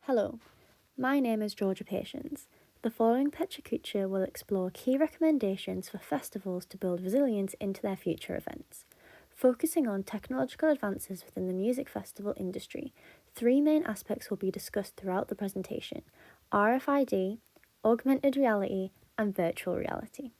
Hello, my name is Georgia Patience. The following Pecha Kucha will explore key recommendations for festivals to build resilience into their future events. Focusing on technological advances within the music festival industry, three main aspects will be discussed throughout the presentation: RFID, augmented reality, and virtual reality.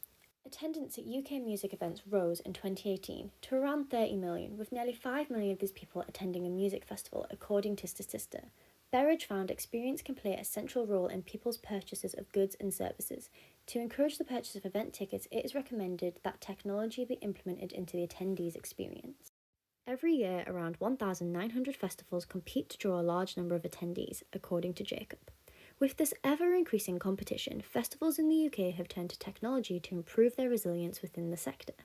Attendance at UK music events rose in 2018 to around 30 million, with nearly 5 million of these people attending a music festival, according to Statista. Berridge found experience can play a central role in people's purchases of goods and services. To encourage the purchase of event tickets, it is recommended that technology be implemented into the attendees' experience. Every year, around 1,900 festivals compete to draw a large number of attendees, according to Jacob. With this ever-increasing competition, festivals in the UK have turned to technology to improve their resilience within the sector.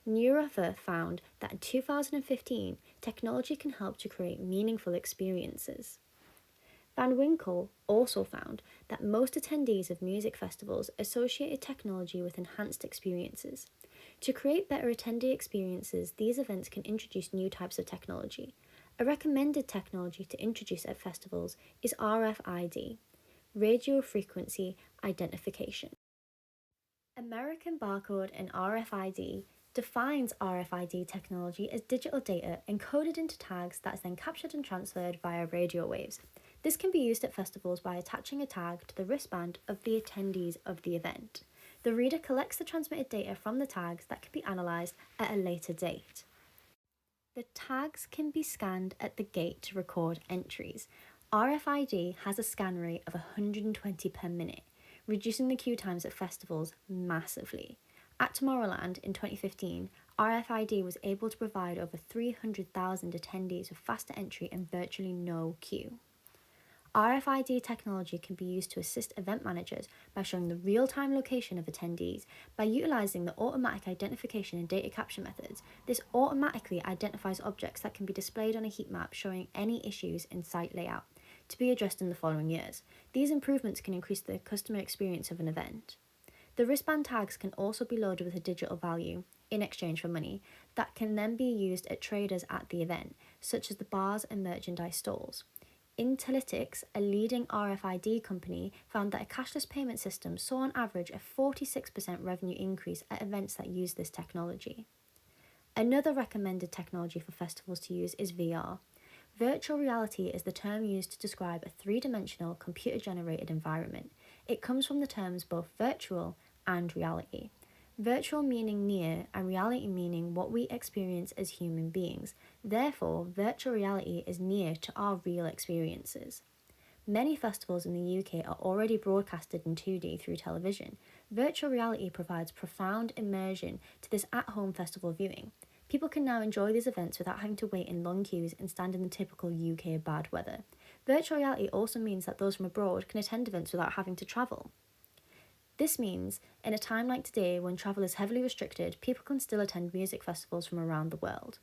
Neurafer found that in 2015, technology can help to create meaningful experiences. Van Winkle also found that most attendees of music festivals associated technology with enhanced experiences. To create better attendee experiences, these events can introduce new types of technology. A recommended technology to introduce at festivals is RFID, radio frequency identification. American Barcode and RFID defines RFID technology as digital data encoded into tags that is then captured and transferred via radio waves. This can be used at festivals by attaching a tag to the wristband of the attendees of the event. The reader collects the transmitted data from the tags that can be analysed at a later date. The tags can be scanned at the gate to record entries. RFID has a scan rate of 120 per minute, reducing the queue times at festivals massively. At Tomorrowland in 2015, RFID was able to provide over 300,000 attendees with faster entry and virtually no queue. RFID technology can be used to assist event managers by showing the real-time location of attendees. By utilising the automatic identification and data capture methods, this automatically identifies objects that can be displayed on a heat map showing any issues in site layout, to be addressed in the following years. These improvements can increase the customer experience of an event. The wristband tags can also be loaded with a digital value, in exchange for money, that can then be used at traders at the event, such as the bars and merchandise stalls. Intellytics, a leading RFID company, found that a cashless payment system saw on average a 46% revenue increase at events that use this technology. Another recommended technology for festivals to use is VR. Virtual reality is the term used to describe a three-dimensional computer-generated environment. It comes from the terms both virtual and reality. Virtual meaning near and reality meaning what we experience as human beings. Therefore, virtual reality is near to our real experiences. Many festivals in the UK are already broadcasted in 2D through television. Virtual reality provides profound immersion to this at-home festival viewing. People can now enjoy these events without having to wait in long queues and stand in the typical UK bad weather. Virtual reality also means that those from abroad can attend events without having to travel. This means, in a time like today when travel is heavily restricted, people can still attend music festivals from around the world.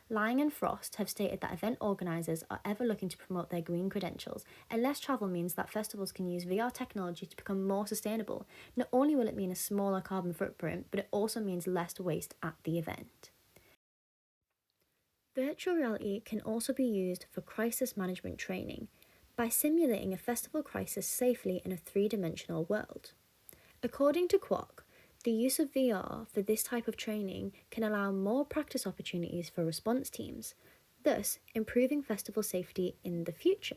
Lang and Frost have stated that event organisers are ever looking to promote their green credentials, and less travel means that festivals can use VR technology to become more sustainable. Not only will it mean a smaller carbon footprint, but it also means less waste at the event. Virtual reality can also be used for crisis management training by simulating a festival crisis safely in a three-dimensional world. According to Quark, the use of VR for this type of training can allow more practice opportunities for response teams, thus improving festival safety in the future.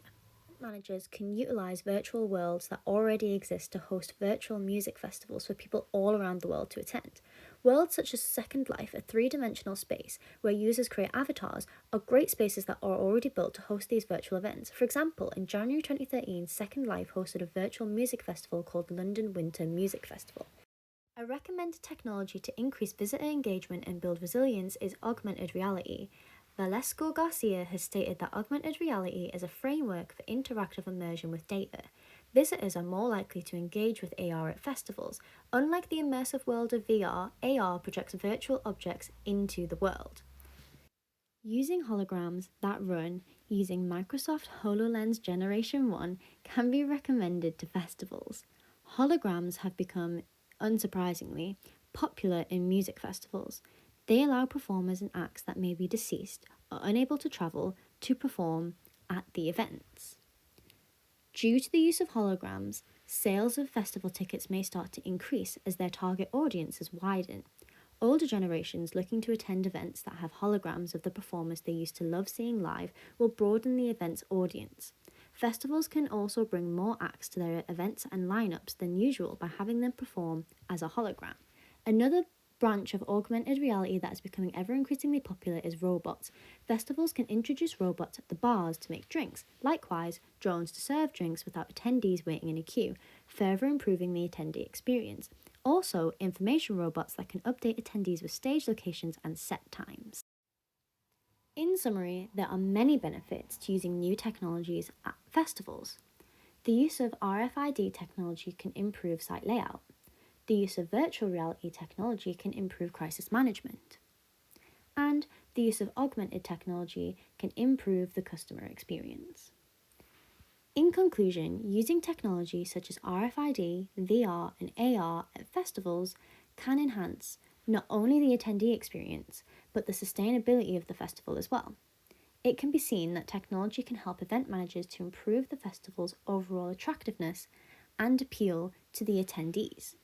Managers can utilise virtual worlds that already exist to host virtual music festivals for people all around the world to attend. Worlds such as Second Life, a three-dimensional space where users create avatars, are great spaces that are already built to host these virtual events. For example, in January 2013, Second Life hosted a virtual music festival called London Winter Music Festival. A recommended technology to increase visitor engagement and build resilience is augmented reality. Valesco Garcia has stated that augmented reality is a framework for interactive immersion with data. Visitors are more likely to engage with AR at festivals. Unlike the immersive world of VR, AR projects virtual objects into the world. Using holograms that run using Microsoft HoloLens Generation 1 can be recommended to festivals. Holograms have become, unsurprisingly, popular in music festivals. They allow performers and acts that may be deceased or unable to travel to perform at the events. Due to the use of holograms, sales of festival tickets may start to increase as their target audiences widen. Older generations looking to attend events that have holograms of the performers they used to love seeing live will broaden the event's audience. Festivals can also bring more acts to their events and lineups than usual by having them perform as a hologram. Another branch of augmented reality that is becoming ever increasingly popular is robots. Festivals can introduce robots at the bars to make drinks, likewise, drones to serve drinks without attendees waiting in a queue, further improving the attendee experience. Also, information robots that can update attendees with stage locations and set times. In summary, there are many benefits to using new technologies at festivals. The use of RFID technology can improve site layout. The use of virtual reality technology can improve crisis management. And the use of augmented technology can improve the customer experience. In conclusion, using technology such as RFID, VR, and AR at festivals can enhance not only the attendee experience, but the sustainability of the festival as well. It can be seen that technology can help event managers to improve the festival's overall attractiveness and appeal to the attendees.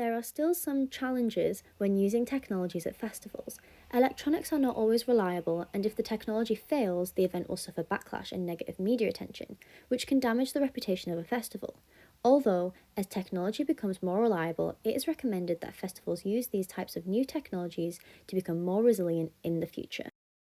There are still some challenges when using technologies at festivals. Electronics are not always reliable, and if the technology fails, the event will suffer backlash and negative media attention, which can damage the reputation of a festival. Although, as technology becomes more reliable, it is recommended that festivals use these types of new technologies to become more resilient in the future.